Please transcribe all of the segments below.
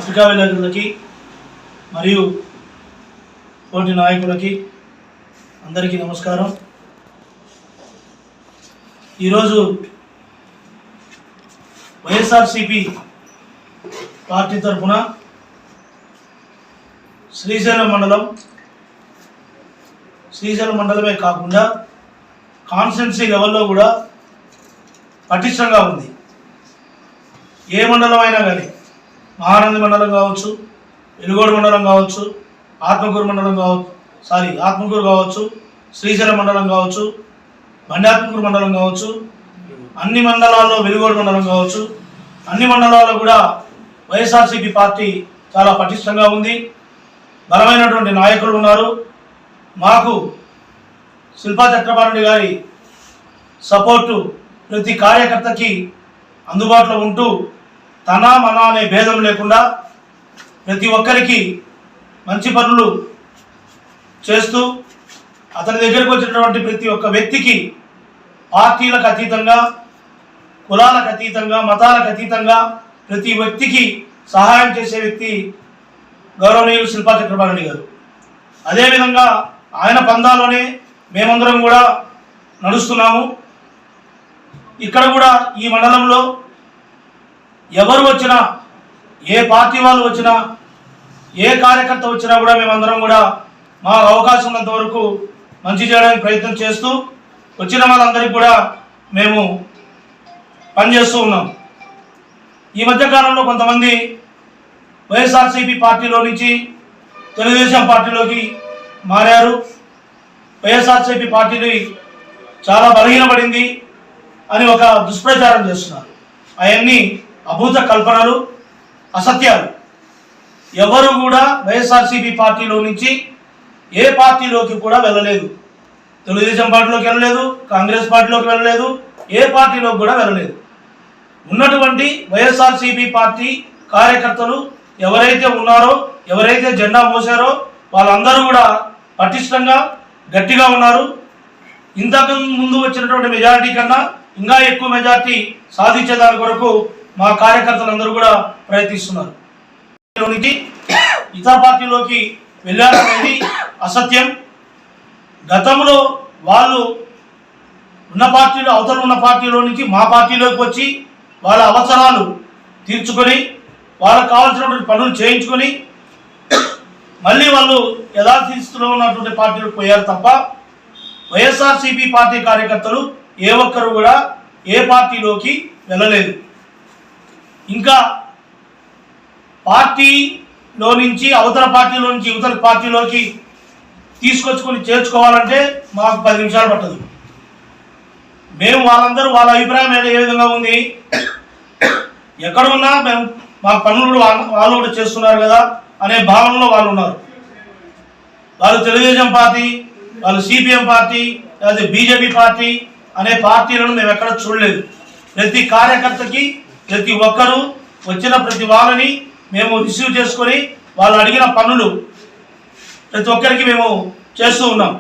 పత్రికా విలేకరులకి మరియు పోటీ నాయకులకి అందరికీ నమస్కారం. ఈరోజు వైఎస్ఆర్సీపీ పార్టీ తరఫున శ్రీశైలం మండలమే కాకుండా కాన్స్టిట్యున్సీ లెవెల్లో కూడా పటిష్టంగా ఉంది. ఏ మండలం అయినా కానీ, మహానంది మండలం కావచ్చు, వెలుగోడు మండలం కావచ్చు, ఆత్మకూరు కావచ్చు, శ్రీశైలం మండలం కావచ్చు, బండాత్మకూరు మండలం కావచ్చు, అన్ని మండలాల్లో వెలుగోడు మండలం కావచ్చు, అన్ని మండలాల్లో కూడా వైఎస్ఆర్సీపీ పార్టీ చాలా పటిష్టంగా ఉంది. బలమైనటువంటి నాయకులు ఉన్నారు. మాకు శిల్పా చక్రపాణి గారి సపోర్టు ప్రతి కార్యకర్తకి అందుబాటులో ఉంటూ తన మన అనే భేదం లేకుండా ప్రతి ఒక్కరికి మంచి పనులు చేస్తూ అతని దగ్గరకు వచ్చినటువంటి ప్రతి ఒక్క వ్యక్తికి పార్టీలకు అతీతంగా, కులాలకు అతీతంగా, మతాలకు అతీతంగా ప్రతి వ్యక్తికి సహాయం చేసే వ్యక్తి గౌరవనీయులు శిల్పా చక్రపాణి గారు. అదేవిధంగా ఆయన పందాలోనే మేమందరం కూడా నడుస్తున్నాము. ఇక్కడ కూడా ఈ మండలంలో ఎవరు వచ్చినా, ఏ పార్టీ వాళ్ళు వచ్చినా, ఏ కార్యకర్త వచ్చినా కూడా మేమందరం కూడా మా అవకాశం ఉన్నంత వరకు మంచి చేయడానికి ప్రయత్నం చేస్తూ వచ్చిన వాళ్ళందరికీ కూడా మేము పనిచేస్తూ ఉన్నాం. ఈ మధ్యకాలంలో కొంతమంది వైఎస్ఆర్సీపీ పార్టీలో నుంచి తెలుగుదేశం పార్టీలోకి మారారు. వైఎస్ఆర్సీపీ పార్టీని చాలా బలహీనపడింది అని ఒక దుష్ప్రచారం చేస్తున్నారు. అవన్నీ అభూత కల్పనలు, అసత్యాలు. ఎవరు కూడా వైఎస్ఆర్సీపీ పార్టీలో నుంచి ఏ పార్టీలోకి కూడా వెళ్ళలేదు. తెలుగుదేశం పార్టీలోకి వెళ్ళలేదు, కాంగ్రెస్ పార్టీలోకి వెళ్ళలేదు, ఏ పార్టీలోకి కూడా వెళ్ళలేదు. ఉన్నటువంటి వైఎస్ఆర్సీపీ పార్టీ కార్యకర్తలు ఎవరైతే ఉన్నారో, ఎవరైతే జెండా మోసారో వాళ్ళందరూ కూడా పటిష్టంగా గట్టిగా ఉన్నారు. ఇంతకు ముందు వచ్చినటువంటి మెజారిటీ కన్నా ఇంకా ఎక్కువ మెజారిటీ సాధించేదాని కొరకు మా కార్యకర్తలందరూ కూడా ప్రయత్నిస్తున్నారు. ఇతర పార్టీలోకి వెళ్ళారనేది అసత్యం. గతంలో వాళ్ళు ఉన్న పార్టీలో, అవతల ఉన్న పార్టీలో నుంచి మా పార్టీలోకి వచ్చి వాళ్ళ అవసరాలు తీర్చుకొని, వాళ్ళకు కావాల్సినటువంటి పనులు చేయించుకొని మళ్ళీ వాళ్ళు యథార్థ స్థితిలో ఉన్నటువంటి పార్టీలకు పోయారు తప్ప వైఎస్ఆర్సీపీ పార్టీ కార్యకర్తలు ఏ ఒక్కరు కూడా ఏ పార్టీలోకి వెళ్ళలేదు. ఇంకా పార్టీలో నుంచి అవతల పార్టీలో నుంచి ఇవతల పార్టీలోకి తీసుకొచ్చుకొని చేర్చుకోవాలంటే మాకు 10 నిమిషాలు పట్టదు. మేము వాళ్ళందరూ వాళ్ళ అభిప్రాయం ఏ విధంగా ఉంది, ఎక్కడ ఉన్నా మేము మా పనులు వాళ్ళు కూడా చేస్తున్నారు కదా అనే భావనలో వాళ్ళు ఉన్నారు. వాళ్ళు తెలుగుదేశం పార్టీ, వాళ్ళు సిపిఎం పార్టీ, లేదా బీజేపీ పార్టీ అనే పార్టీలను మేము ఎక్కడ చూడలేదు. ప్రతి కార్యకర్తకి, ప్రతి ఒక్కరూ వచ్చిన ప్రతి వాళ్ళని మేము రిసీవ్ చేసుకొని వాళ్ళు అడిగిన పనులు ప్రతి ఒక్కరికి మేము చేస్తూ ఉన్నాం.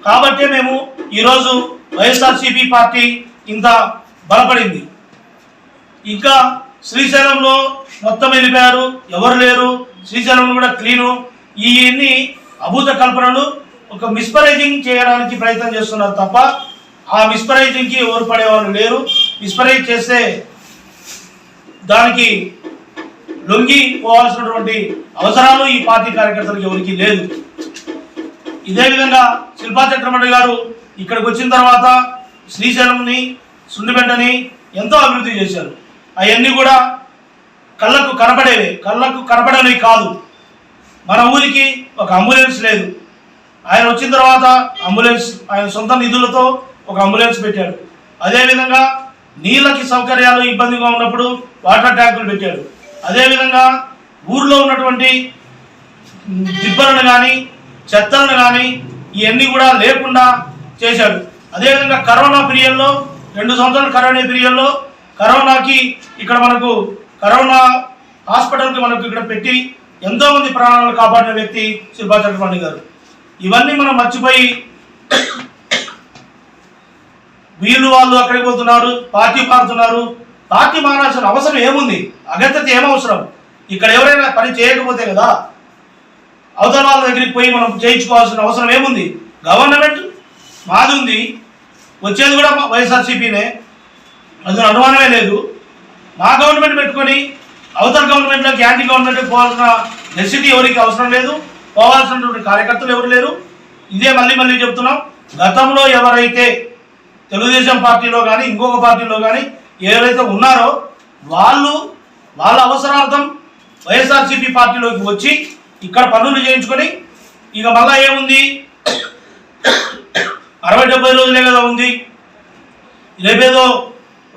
కాబట్టి మేము ఈరోజు వైఎస్ఆర్సీపీ పార్టీ ఇంత బలపడింది. ఇంకా శ్రీశైలంలో మొత్తం వెళ్ళిపోయారు, ఎవరు లేరు, శ్రీశైలంలో కూడా క్లీను. ఇవన్నీ అభూత కల్పనలు, ఒక మిస్పరైజింగ్ చేయడానికి ప్రయత్నం చేస్తున్నారు తప్ప ఆ మిస్పరైజింగ్కి ఎవరు పడేవాళ్ళు లేరు. మిస్పరైజ్ చేస్తే దానికి లొంగి పోవాల్సినటువంటి అవసరాలు ఈ పార్టీ కార్యకర్తలకు ఎవరికి లేదు. ఇదే విధంగా శిల్పా చక్రపాణి గారు ఇక్కడికి వచ్చిన తర్వాత శ్రీశైలంని, సుండిబెట్టని ఎంతో అభివృద్ధి చేశారు. అవన్నీ కూడా కళ్ళకు కనపడేవి కాదు. మన ఊరికి ఒక అంబులెన్స్ లేదు. ఆయన వచ్చిన తర్వాత అంబులెన్స్, ఆయన సొంత నిధులతో ఒక అంబులెన్స్ పెట్టాడు. అదేవిధంగా నీళ్ళకి సౌకర్యాలు ఇబ్బందిగా ఉన్నప్పుడు వాటర్ ట్యాంకులు పెట్టాడు. అదేవిధంగా ఊర్లో ఉన్నటువంటి దిబ్బలను కానీ, చెత్తలను కానీ ఇవన్నీ కూడా లేకుండా చేశాడు. అదేవిధంగా కరోనా పీరియడ్లో, 2 సంవత్సరాల కరోనా పీరియడ్లో కరోనాకి ఇక్కడ మనకు కరోనా హాస్పిటల్కి మనకు ఇక్కడ పెట్టి ఎంతోమంది ప్రాణాలను కాపాడిన వ్యక్తి శిల్పా చక్రపాణి గారు. ఇవన్నీ మనం మర్చిపోయి వీళ్ళు వాళ్ళు అక్కడికి పోతున్నారు, పార్టీ మారుతున్నారు. పార్టీ మారాల్సిన అవసరం ఏముంది? అగత్యత ఏమవసరం? ఇక్కడ ఎవరైనా పని చేయకపోతే కదా అవతల వాళ్ళ దగ్గరికి పోయి మనం చేయించుకోవాల్సిన అవసరం ఏముంది? గవర్నమెంట్ మాది ఉంది, వచ్చేది కూడా వైఎస్ఆర్సీపీనే, అందులో అనుమానమే లేదు. మా గవర్నమెంట్ పెట్టుకొని అవతల గవర్నమెంట్లోకి యాంటీ గవర్నమెంట్కి పోవాల్సిన నెసిటీ ఎవరికి అవసరం లేదు, పోవాల్సినటువంటి కార్యకర్తలు ఎవరు లేరు. ఇదే మళ్ళీ చెప్తున్నాం, గతంలో ఎవరైతే తెలుగుదేశం పార్టీలో కానీ ఇంకొక పార్టీలో కానీ ఎవరైతే ఉన్నారో వాళ్ళ అవసరార్థం వైఎస్ఆర్సీపీ పార్టీలోకి వచ్చి ఇక్కడ పనులు చేయించుకొని ఇక మళ్ళా ఏముంది 60-70 రోజులే కదా ఉంది, రేపేదో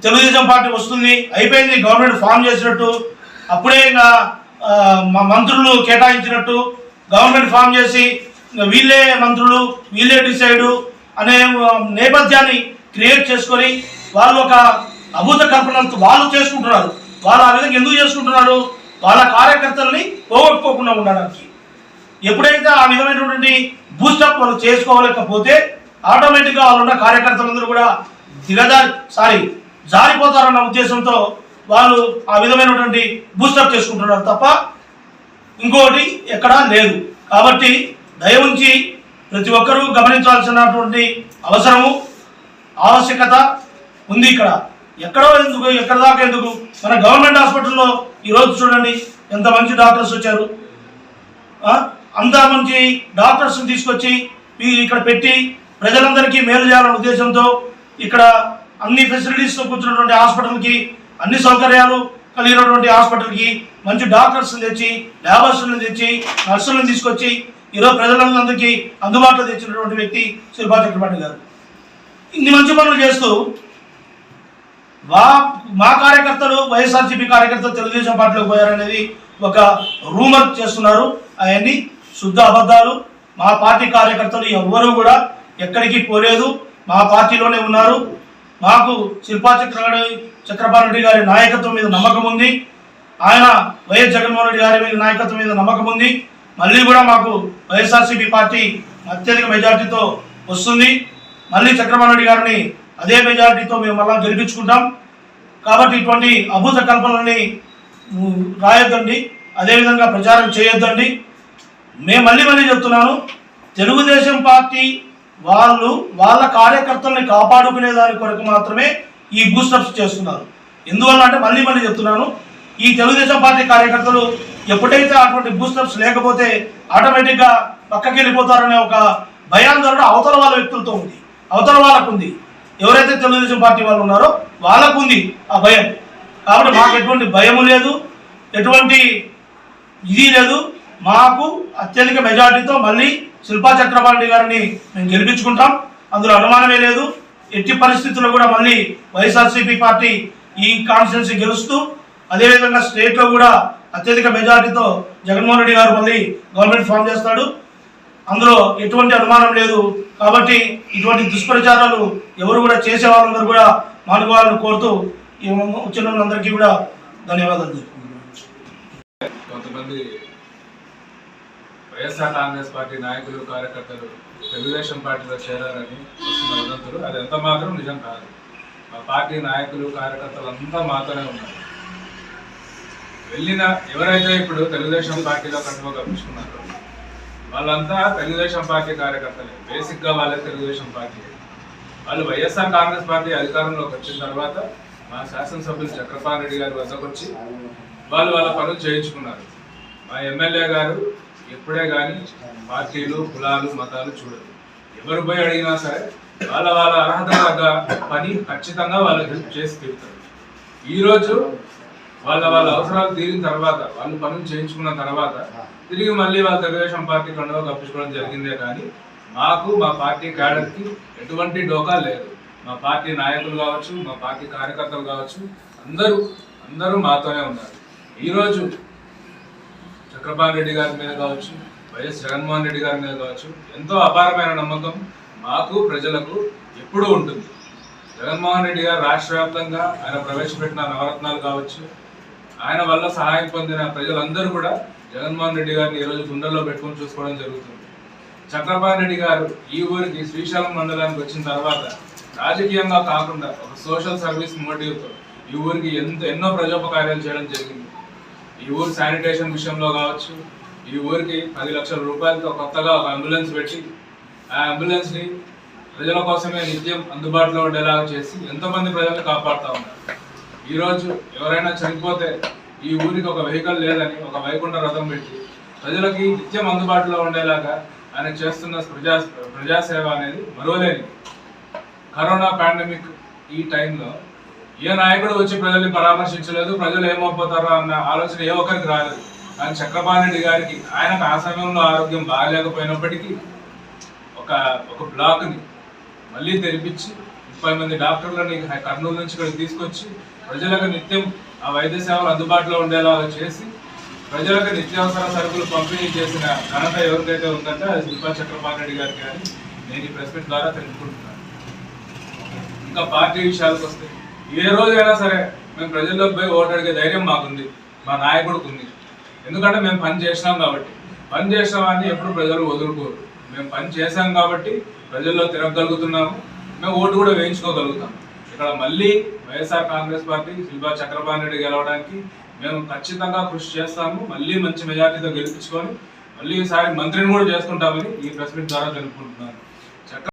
తెలుగుదేశం పార్టీ వస్తుంది అయిపోయింది గవర్నమెంట్ ఫామ్ చేసినట్టు, అప్పుడే ఇంకా మంత్రులు కేటాయించినట్టు గవర్నమెంట్ ఫామ్ చేసి వీళ్ళే మంత్రులు వీళ్ళే డిసైడు అనే నేపథ్యాన్ని క్రియేట్ చేసుకొని వాళ్ళు ఒక అభూత కల్పనలతో వాళ్ళు చేసుకుంటున్నారు. వాళ్ళు ఆ విధంగా ఎందుకు చేసుకుంటున్నారు? వాళ్ళ కార్యకర్తల్ని పోగొట్టుకోకుండా ఉండడానికి. ఎప్పుడైతే ఆ విధమైనటువంటి బూస్టప్ వాళ్ళు చేసుకోలేకపోతే ఆటోమేటిక్గా వాళ్ళు ఉన్న కార్యకర్తలందరూ కూడా జారిపోతారన్న ఉద్దేశంతో వాళ్ళు ఆ విధమైనటువంటి బూస్టప్ చేసుకుంటున్నారు తప్ప ఇంకోటి ఎక్కడా లేదు. కాబట్టి దయ ఉంచి ప్రతి ఒక్కరూ గమనించాల్సినటువంటి ఆవశ్యకత ఉంది. ఇక్కడ ఎక్కడో ఎందుకు, ఎక్కడ దాకా ఎందుకు? మన గవర్నమెంట్ హాస్పిటల్లో ఈరోజు చూడండి ఎంత మంచి డాక్టర్స్ వచ్చారు. అంత మంచి డాక్టర్స్ని తీసుకొచ్చి ఇక్కడ పెట్టి ప్రజలందరికీ మేలు చేయాలనే ఉద్దేశంతో ఇక్కడ అన్ని ఫెసిలిటీస్తో కూర్చున్నటువంటి హాస్పిటల్కి, అన్ని సౌకర్యాలు కలిగినటువంటి హాస్పిటల్కి మంచి డాక్టర్స్ని తెచ్చి, ల్యాబర్స్ని తెచ్చి, నర్సులను తీసుకొచ్చి ఈరోజు ప్రజలందరికీ అందుబాటులో తెచ్చినటువంటి వ్యక్తి శిల్పా చక్రపాణి గారు. ఇన్ని మంచి పనులు చేస్తూ మా కార్యకర్తలు వైఎస్ఆర్సీపీ కార్యకర్తలు తెలుగుదేశం పార్టీలోకి పోయారనేది ఒక రూమర్ చేస్తున్నారు. అవన్నీ శుద్ధ అబద్ధాలు. మా పార్టీ కార్యకర్తలు ఎవ్వరూ కూడా ఎక్కడికి పోలేదు, మా పార్టీలోనే ఉన్నారు. మాకు శిల్పా చక్రపాణి రెడ్డి గారి నాయకత్వం మీద నమ్మకం ఉంది. ఆయన వైఎస్ జగన్మోహన్ రెడ్డి గారి నాయకత్వం మీద నమ్మకం ఉంది. మళ్ళీ కూడా మాకు వైఎస్ఆర్సీపీ పార్టీ అత్యధిక మెజార్టీతో వస్తుంది. మళ్ళీ చక్రపాణి రెడ్డి గారిని అదే మెజారిటీతో మేము మళ్ళా గెలిపించుకుంటాం. కాబట్టి ఇటువంటి అభూత కల్పనల్ని రాయొద్దండి, అదేవిధంగా ప్రచారం చేయొద్దండి. మేము మళ్ళీ చెప్తున్నాను, తెలుగుదేశం పార్టీ వాళ్ళ కార్యకర్తల్ని కాపాడుకునే దాని కొరకు మాత్రమే ఈ బూస్టప్స్ చేస్తున్నారు. ఎందువల్ల అంటే మళ్ళీ చెప్తున్నాను, ఈ తెలుగుదేశం పార్టీ కార్యకర్తలు ఎప్పుడైతే అటువంటి బూస్టప్స్ లేకపోతే ఆటోమేటిక్గా పక్కకి వెళ్ళిపోతారనే ఒక భయాందోళన అవతల వాళ్ళ వ్యక్తులతో ఉంది, అవతల వాళ్ళకు ఉంది. ఎవరైతే తెలుగుదేశం పార్టీ వాళ్ళు ఉన్నారో వాళ్ళకు ఉంది ఆ భయం. కాబట్టి మాకు ఎటువంటి భయము లేదు, ఎటువంటి ఇది లేదు. మాకు అత్యధిక మెజార్టీతో మళ్ళీ శిల్పా చక్రపాణి గారిని మేము గెలిపించుకుంటాం, అందులో అనుమానమే లేదు. ఎట్టి పరిస్థితుల్లో కూడా మళ్ళీ వైఎస్ఆర్సీపీ పార్టీ ఈ కాన్స్టిట్యున్సీ గెలుస్తూ అదేవిధంగా స్టేట్లో కూడా అత్యధిక మెజార్టీతో జగన్మోహన్ రెడ్డి గారు మళ్ళీ గవర్నమెంట్ ఫామ్ చేస్తాడు, అందులో ఎటువంటి అనుమానం లేదు. కాబట్టి ఇటువంటి దుష్ప్రచారాలు ఎవరు కూడా చేసే వాళ్ళందరూ కూడా మానుకోవాలని కోరుతూ వచ్చిన వాళ్ళందరికీ కూడా ధన్యవాదాలు. కొంతమంది వైఎస్ఆర్ కాంగ్రెస్ పార్టీ నాయకులు కార్యకర్తలు తెలుగుదేశం పార్టీలో చేరారని వస్తున్న వదంతులు అది ఎంత మాత్రం నిజం కాదు. మా పార్టీ నాయకులు కార్యకర్తలు అంతా మాతోనే ఉన్నారు. వెళ్ళిన ఎవరైతే ఇప్పుడు తెలుగుదేశం పార్టీలో కండువా కప్పించుకున్నారో వాళ్ళంతా తెలుగుదేశం పార్టీ కార్యకర్తలే. బేసిక్గా వాళ్ళే తెలుగుదేశం పార్టీ. వాళ్ళు వైఎస్ఆర్ కాంగ్రెస్ పార్టీ అధికారంలోకి వచ్చిన తర్వాత మా శాసనసభ్యులు చక్రపాణి రెడ్డి గారి వద్దకు వచ్చి వాళ్ళ పనులు చేయించుకున్నారు. మా ఎమ్మెల్యే గారు ఎప్పుడే కానీ పార్టీలు కులాలు మతాలు చూడరు. ఎవరు పోయి అడిగినా సరే వాళ్ళ అర్హత తగ్గ పని ఖచ్చితంగా వాళ్ళకి హెల్ప్ చేసి తీరుతారు. ఈరోజు వాళ్ళ అవసరాలు తీరిన తర్వాత వాళ్ళు పనులు చేయించుకున్న తర్వాత తిరిగి మళ్ళీ వాళ్ళ తెలుగుదేశం పార్టీ కండువా కప్పించుకోవడం జరిగిందే కానీ మాకు మా పార్టీ క్యాడర్కి ఎటువంటి డోకా లేదు. మా పార్టీ నాయకులు కావచ్చు, మా పార్టీ కార్యకర్తలు కావచ్చు, అందరూ మాతోనే ఉన్నారు. ఈరోజు చక్రపాణి రెడ్డి గారి మీద కావచ్చు, వైఎస్ జగన్మోహన్ రెడ్డి గారి మీద కావచ్చు ఎంతో అపారమైన నమ్మకం మాకు ప్రజలకు ఎప్పుడూ ఉంటుంది. జగన్మోహన్ రెడ్డి గారు రాష్ట్ర వ్యాప్తంగా ఆయన ప్రవేశపెట్టిన నవరత్నాలు కావచ్చు, ఆయన వల్ల సహాయం పొందిన ప్రజలందరూ కూడా జగన్మోహన్ రెడ్డి గారిని ఈరోజు గుండెల్లో పెట్టుకొని చూసుకోవడం జరుగుతుంది. చక్రపాణి రెడ్డి గారు ఈ ఊరికి శ్రీశైలం మండలానికి వచ్చిన తర్వాత రాజకీయంగా కాకుండా ఒక సోషల్ సర్వీస్ మోటివ్తో ఈ ఊరికి ఎన్నో ప్రజోపకార్యాలు చేయడం జరిగింది. ఈ ఊరు శానిటేషన్ విషయంలో కావచ్చు, ఈ ఊరికి 10 లక్షల రూపాయలతో కొత్తగా ఒక అంబులెన్స్ పెట్టి ఆ అంబులెన్స్ని ప్రజల కోసమే నిత్యం అందుబాటులో ఉండేలాగా చేసి ఎంతోమంది ప్రజలను కాపాడుతూ ఉన్నారు. ఈరోజు ఎవరైనా చనిపోతే ఈ ఊరికి ఒక వెహికల్ లేదని ఒక వైకుంఠ రథం పెట్టి ప్రజలకి నిత్యం అందుబాటులో ఉండేలాగా ఆయన చేస్తున్న ప్రజాసేవ అనేది మరువలేని. కరోనా పాండమిక్ ఈ టైంలో ఏ నాయకుడు వచ్చి ప్రజల్ని పరామర్శించలేదు, ప్రజలు ఏమైపోతారో అన్న ఆలోచన ఏ ఒక్కరికి రాలేదు. కానీ చక్రపాణి రెడ్డి గారికి ఆయనకు ఆ సమయంలో ఆరోగ్యం బాగలేకపోయినప్పటికీ ఒక బ్లాక్ని మళ్ళీ తెరిపించి 30 మంది డాక్టర్లని కర్నూలు నుంచి ఇక్కడికి తీసుకొచ్చి ప్రజలకు నిత్యం ఆ వైద్య సేవలు అందుబాటులో ఉండేలాగా చేసి ప్రజలకు నిత్యావసర సరుకులు పంపిణీ చేసిన ఘనత ఎవరికైతే ఉందంటే అది శిల్పా చక్రపాణి రెడ్డి గారికి అని నేను ఈ ప్రెస్ మీట్ ద్వారా తెలుసుకుంటున్నాను. ఇంకా పార్టీ విషయాలకు వస్తే ఏ రోజైనా సరే మేము ప్రజల్లోకి పోయి ఓటు అడిగే ధైర్యం మాకుంది, మా నాయకుడికి ఉంది. ఎందుకంటే మేము పని చేసినాం కాబట్టి. పని చేసిన వాడిని ఎప్పుడు ప్రజలు వదులుకోరు. మేము పని చేసాం కాబట్టి ప్రజల్లో తిరగగలుగుతున్నాము, మేము ఓటు కూడా వేయించుకోగలుగుతాం. ఇక్కడ మళ్ళీ వైఎస్ఆర్ కాంగ్రెస్ పార్టీ శిల్పా చక్రపాణి రెడ్డి గెలవడానికి మేము ఖచ్చితంగా కృషి చేస్తాము. మళ్ళీ మంచి మెజార్టీతో గెలిపించుకొని మళ్ళీ ఈసారి మంత్రిని కూడా చేసుకుంటామని ఈ ప్రెస్ మీట్ ద్వారా తెలుపుకుంటున్నాను.